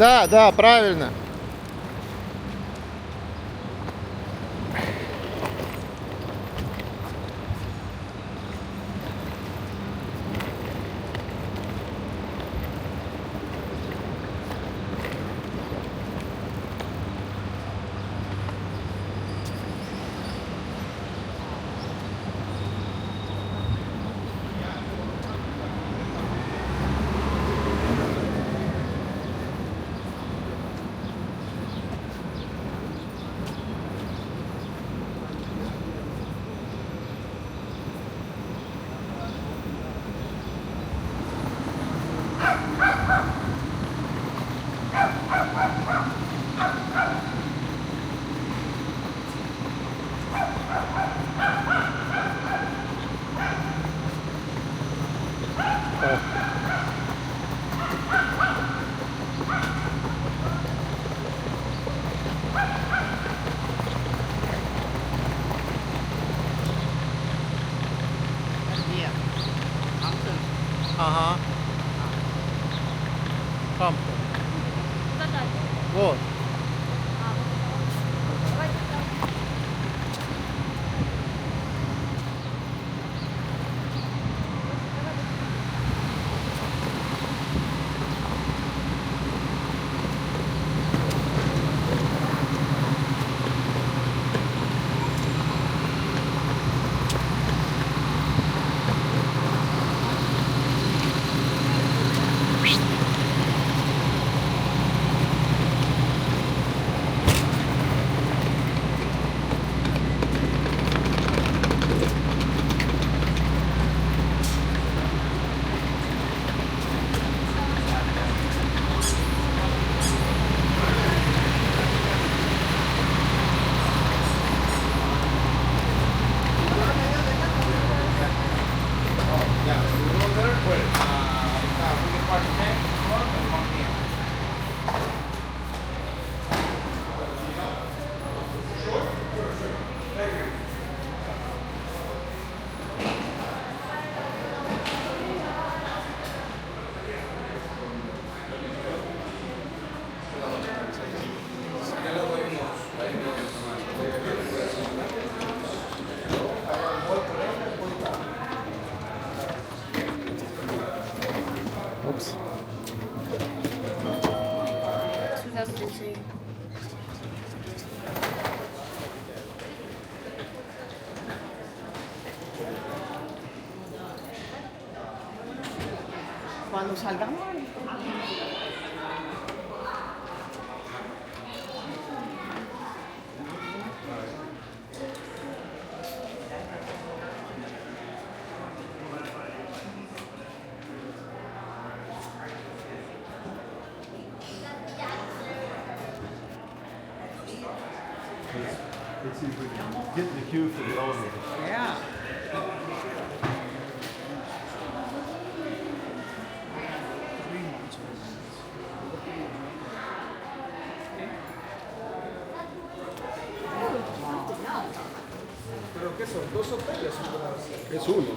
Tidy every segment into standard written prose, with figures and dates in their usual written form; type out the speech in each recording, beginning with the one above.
Да, да, правильно. Где? Автор? Ага. Там. Вот. Упс. Здравствуйте. Quando salga male. Let's see if we can get in the queue for the elevator. Yeah. ¿Pero qué son? ¿Dos hoteles? Es uno.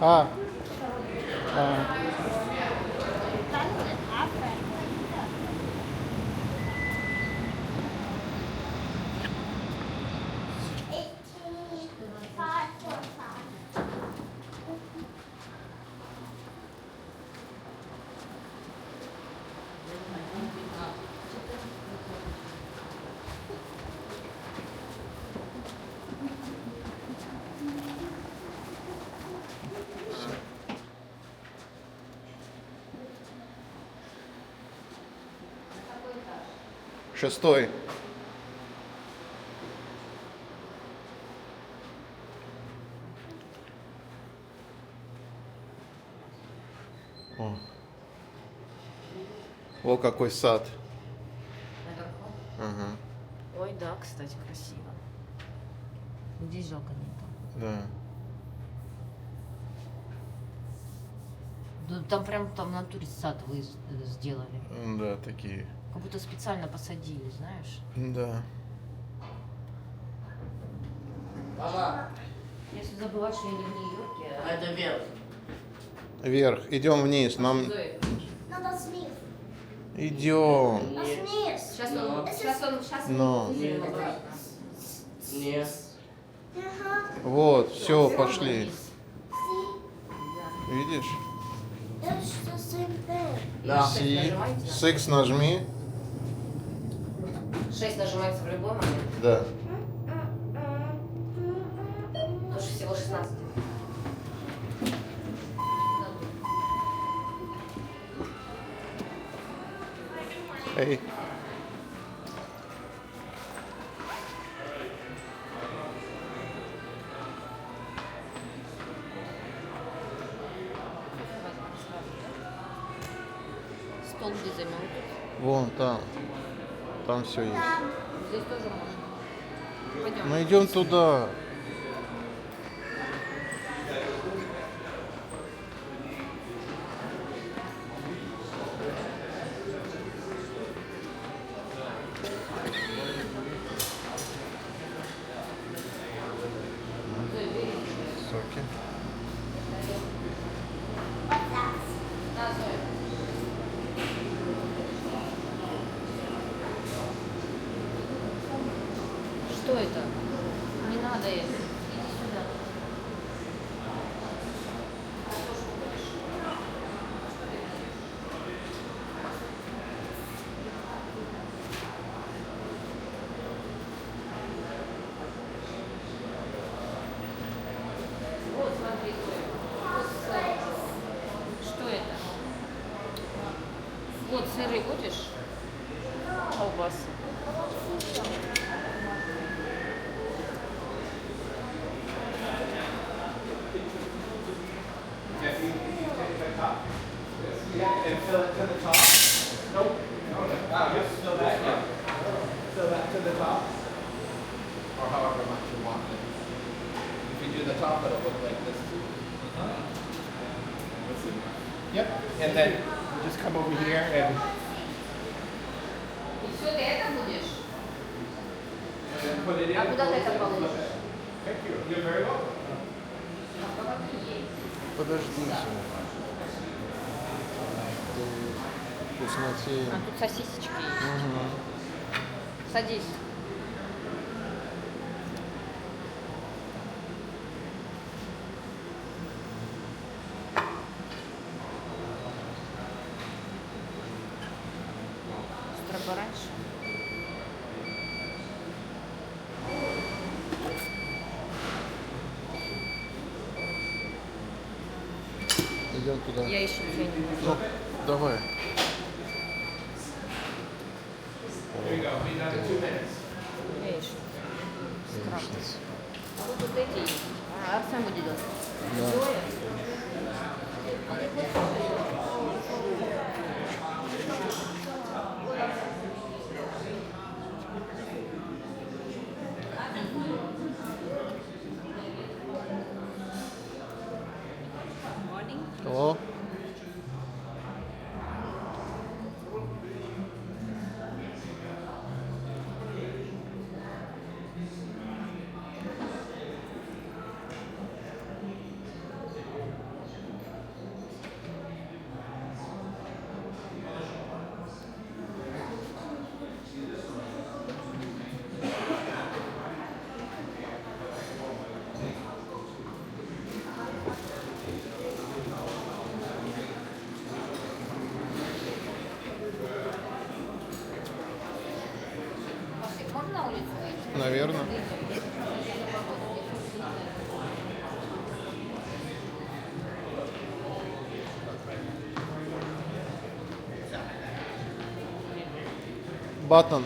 Ah. Ah. Шестой. О. О, какой сад. Наверху? Ага. Ой, да, кстати, красиво. Здесь жалко нету. Да. Ну, там прям там в натуре сад вы сделали. Да, такие. Как будто специально посадили, знаешь? Да. Мама, Если забывать, что я не в Нью-Йорке, а это вверх. Вверх. Идем вниз. Нам Зоя, Надо снизу. идем. А снизу. сейчас Но. вызовем обратно. Нет. Ага. Вот, все, Всё пошли. вниз. See? Видишь? That's the same thing. Да. Си. Six нажми. 6 нажимается в любой момент. Да. Потому что всего 16. Эй. Стол где займем? Вон там. Там все есть. Здесь тоже можно. Пойдем. Мы идем туда. Соки. Да, Зоя. Что это? Не надо это. Иди сюда. Вот, смотри, Зоя. Вот сыр. Что это? Вот сыры будешь? Колбасы. And fill it to the top. Nope. Just fill that. Yeah. Fill that to the top. Or however much you want it. If you do the top, it'll look like this. Let's see. Yep. And then you just come over here and И все, ты это будешь? then put it in. А куда ты это положишь? Thank you. You're very welcome. Подождите. Вкуснотень. А тут сосисечки есть. Угу. Садись. С утра пораньше. Идем туда. Я еще ничего не могу. Ну, давай. There you go. Be done in 2 minutes. Видишь? Яичница. А тут вот эти есть. А, Арсен будет делать. Да. Зоя. Hello? Можно на улицу выйти? Наверное. Button.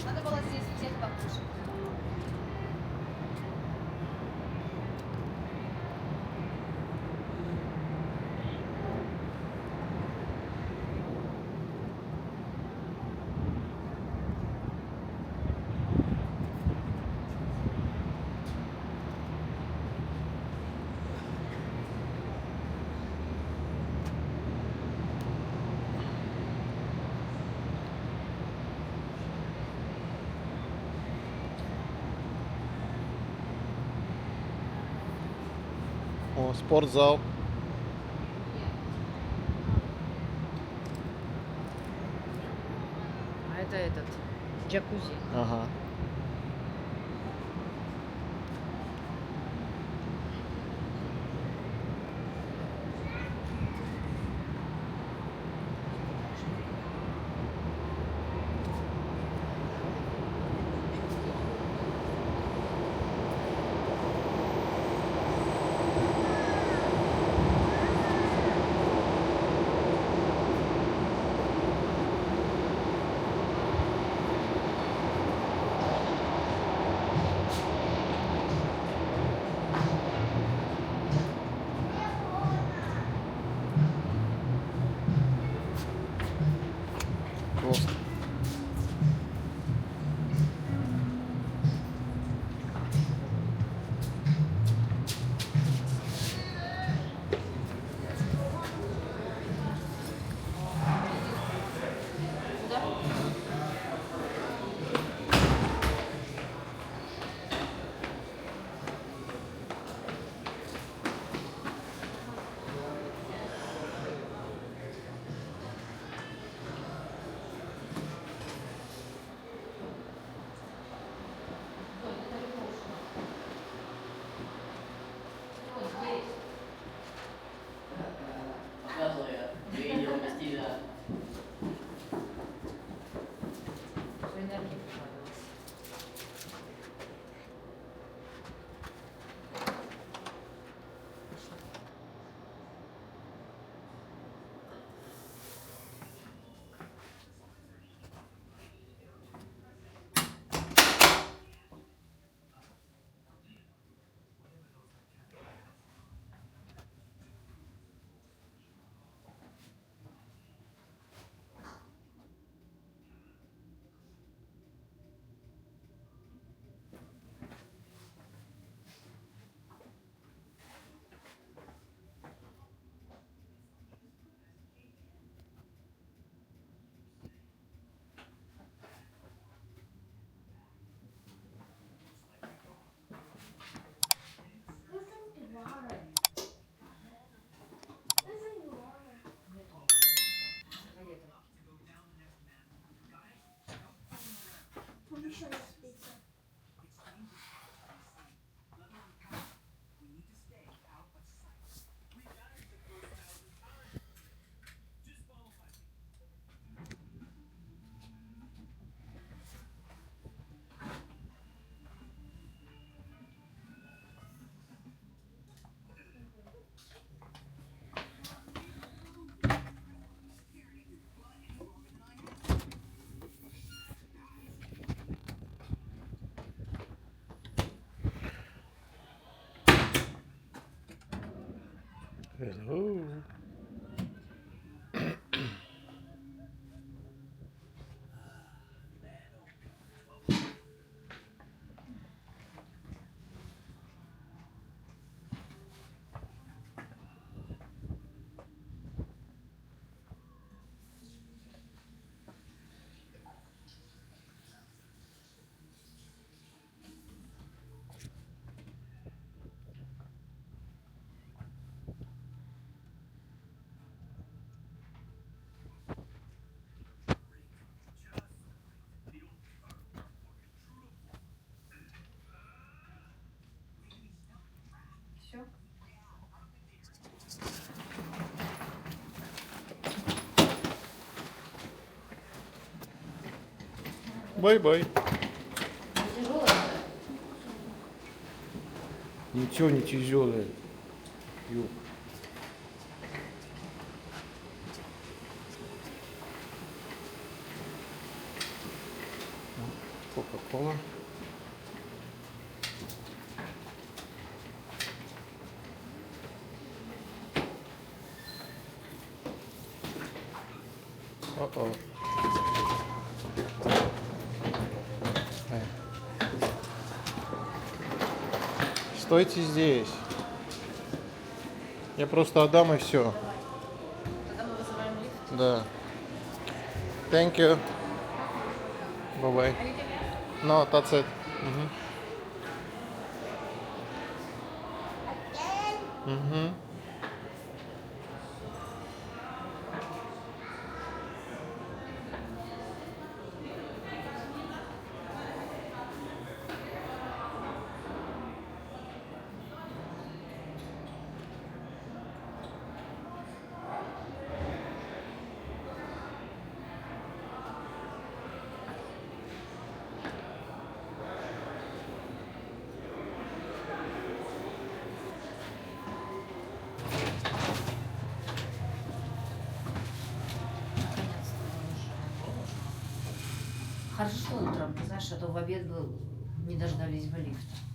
Надо было здесь взять покушать. О, спортзал. А это этот, джакузи. Ага. Просто. Показываю видео вместили. Что энергия понадобилась. Listen to water. Listen to water. Let me show you this pizza. Hello. Все? Бай-бай. Тяжело? Ничего не тяжелое. Ю. Кока-кола. О-о. Стойте здесь. Я просто отдам и все. Тогда мы вызываем лифт. Да. Thank you. Bye-bye. No, that's it. Again. Угу. Наконец-то выезжаем. Хорошо, что утром, ты знаешь, а то в обед был, не дождались бы лифта.